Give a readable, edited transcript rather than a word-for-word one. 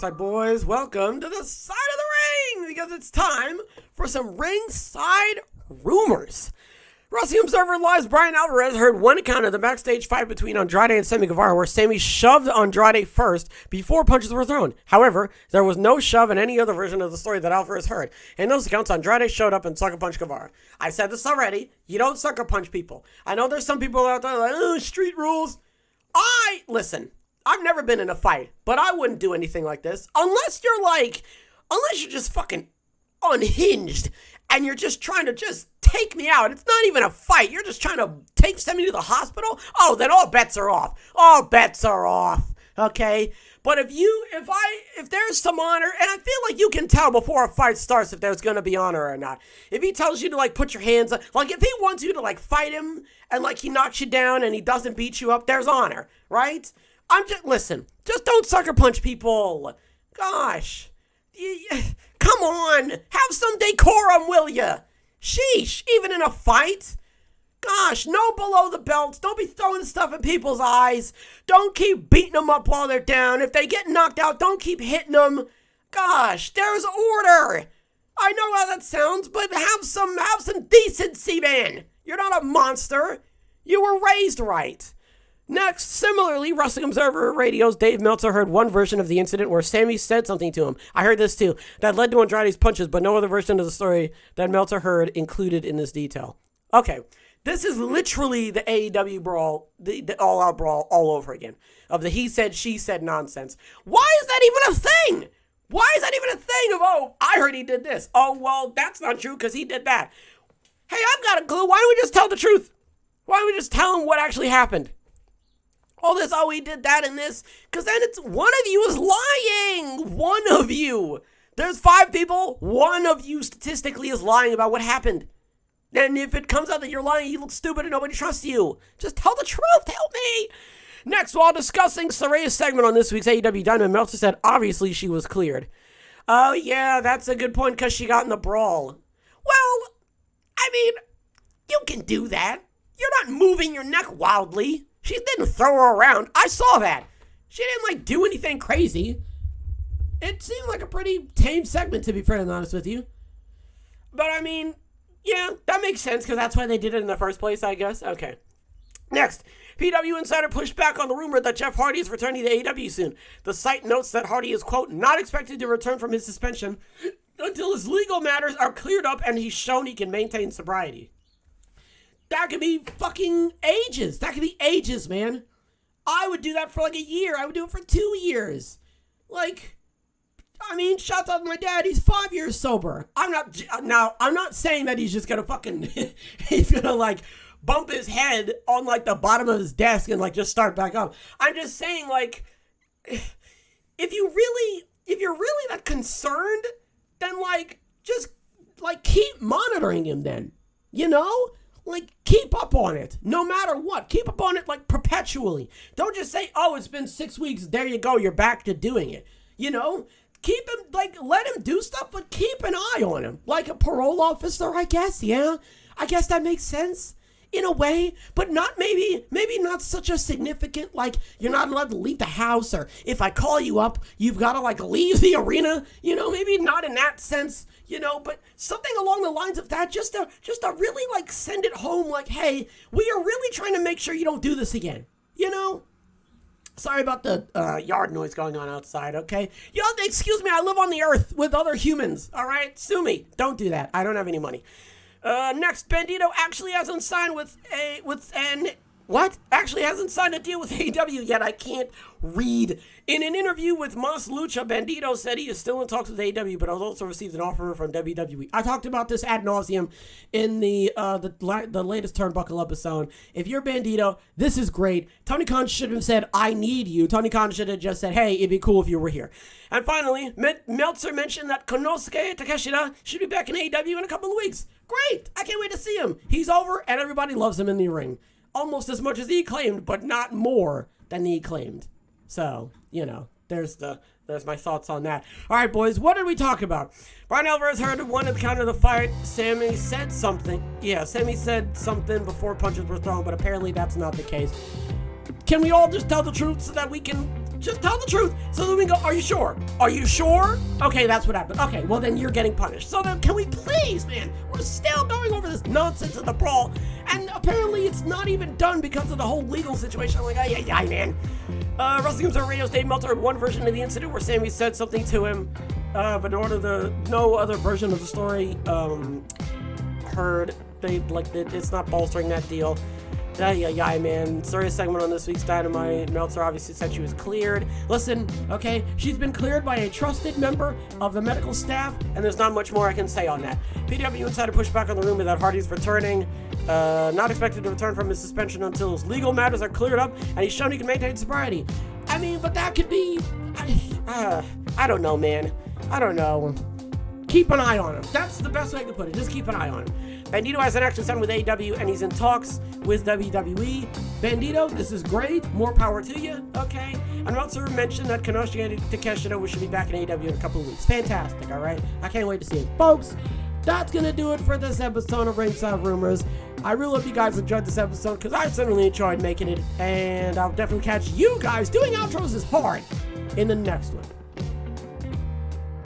Ringside boys, welcome to the side of the ring, because it's time for some ringside rumors. Wrestling Observer Live's Brian Alvarez heard one account of the backstage fight between Andrade and Sammy Guevara where Sammy shoved Andrade first before punches were thrown. However, there was no shove in any other version of the story that Alvarez heard. In those accounts, Andrade showed up and sucker punched Guevara. I said this already, you don't sucker punch people. I know there's some people out there like, oh, street rules. Listen, I've never been in a fight, but I wouldn't do anything like this unless you're just fucking unhinged and you're just trying to just take me out. It's not even a fight. You're just trying to send me to the hospital. Oh, then all bets are off. All bets are off. Okay? But if there's some honor, and I feel like you can tell before a fight starts if there's going to be honor or not. If he tells you to put your hands up, if he wants you to fight him and he knocks you down and he doesn't beat you up, there's honor, right? Listen, just don't sucker punch people. Gosh. Come on, have some decorum, will ya? Sheesh, even in a fight? Gosh, no below the belts. Don't be throwing stuff in people's eyes. Don't keep beating them up while they're down. If they get knocked out, don't keep hitting them. Gosh, there's order. I know how that sounds, but have some decency, man. You're not a monster. You were raised right. Next, similarly, Wrestling Observer Radio's Dave Meltzer heard one version of the incident where Sammy said something to him. I heard this too. That led to Andrade's punches, but no other version of the story that Meltzer heard included in this detail. Okay, this is literally the AEW brawl, the all-out brawl all over again. Of the he said, she said nonsense. Why is that even a thing? Why is that even a thing of, oh, I heard he did this. Oh, well, that's not true because he did that. Hey, I've got a clue. Why don't we just tell the truth? Why don't we just tell him what actually happened? All this, oh, he did that and this, because then it's one of you is lying. One of you. There's 5 people. One of you statistically is lying about what happened. And if it comes out that you're lying, you look stupid and nobody trusts you. Just tell the truth. Help me. Next, while discussing Saraya's segment on this week's AEW Dynamite, Meltzer said, obviously she was cleared. Oh, yeah, that's a good point because she got in the brawl. Well, I mean, you can do that. You're not moving your neck wildly. She didn't throw her around. I saw that. She didn't, do anything crazy. It seemed like a pretty tame segment, to be fairly honest with you. But, I mean, yeah, that makes sense, because that's why they did it in the first place, I guess. Okay. Next, PW Insider pushed back on the rumor that Jeff Hardy is returning to AEW soon. The site notes that Hardy is, quote, not expected to return from his suspension until his legal matters are cleared up and he's shown he can maintain sobriety. That could be fucking ages. That could be ages, man. I would do that for a year. I would do it for 2 years. Shout out to my dad. He's 5 years sober. I'm not saying that he's just gonna he's gonna bump his head on the bottom of his desk and just start back up. I'm just saying if you're really that concerned, then just keep monitoring him then. You know? Keep up on it, no matter what. Keep up on it, perpetually. Don't just say, oh, it's been 6 weeks, there you go, you're back to doing it. You know? Keep him, let him do stuff, but keep an eye on him. Like a parole officer, I guess, yeah? I guess that makes sense, in a way, but not maybe not such a significant, you're not allowed to leave the house, or if I call you up, you've got to, leave the arena, maybe not in that sense, but something along the lines of that, just to really, send it home, hey, we are really trying to make sure you don't do this again, Sorry about the yard noise going on outside, okay? Excuse me, I live on the earth with other humans, all right? Sue me. Don't do that. I don't have any money. Next, Bandido actually hasn't signed hasn't signed a deal with AEW yet. I can't read. In an interview with Mas Lucha, Bandido said he is still in talks with AEW, but has also received an offer from WWE. I talked about this ad nauseum in the latest Turnbuckle episode. If you're Bandido, this is great. Tony Khan should have said, I need you. Tony Khan should have just said, hey, it'd be cool if you were here. And finally, Meltzer mentioned that Konosuke Takeshita should be back in AEW in a couple of weeks. Great! I can't wait to see him. He's over, and everybody loves him in the ring. Almost as much as he claimed, but not more than he claimed. So, there's my thoughts on that. All right, boys, what did we talk about? Brian Alvarez heard one account of the fight. Sammy said something. Yeah, Sammy said something before punches were thrown, but apparently that's not the case. Can we all just tell the truth so that we can just tell the truth so that we can go, are you sure? Are you sure? Okay, that's what happened. Okay, well then you're getting punished. So then can we please, man, we're still going over this nonsense of the brawl, and apparently it's not even done because of the whole legal situation. I'm like, ay, man. Wrestling Observer Radio's Dave Meltzer had one version of the incident where Sammy said something to him, but no other version of the story heard. It's not bolstering that deal. Yeah, man. Sorry, segment on this week's Dynamite. Meltzer obviously said she was cleared. Listen, okay, she's been cleared by a trusted member of the medical staff, and there's not much more I can say on that. PW Insider pushed back on the rumor that Hardy's returning. Not expected to return from his suspension until his legal matters are cleared up, and he's shown he can maintain sobriety. I mean, but that could be... I don't know, man. I don't know. Keep an eye on him. That's the best way I can put it. Just keep an eye on him. Bandido has an action signed with AEW, and he's in talks with WWE. Bandido, this is great. More power to you. Okay. And Meltzer mentioned that Kenoshi Takeshita should be back in AEW in a couple of weeks. Fantastic, all right? I can't wait to see it. Folks, that's going to do it for this episode of Ringside Rumors. I really hope you guys enjoyed this episode, because I certainly enjoyed making it. And I'll definitely catch you guys. Doing outros is hard in the next one.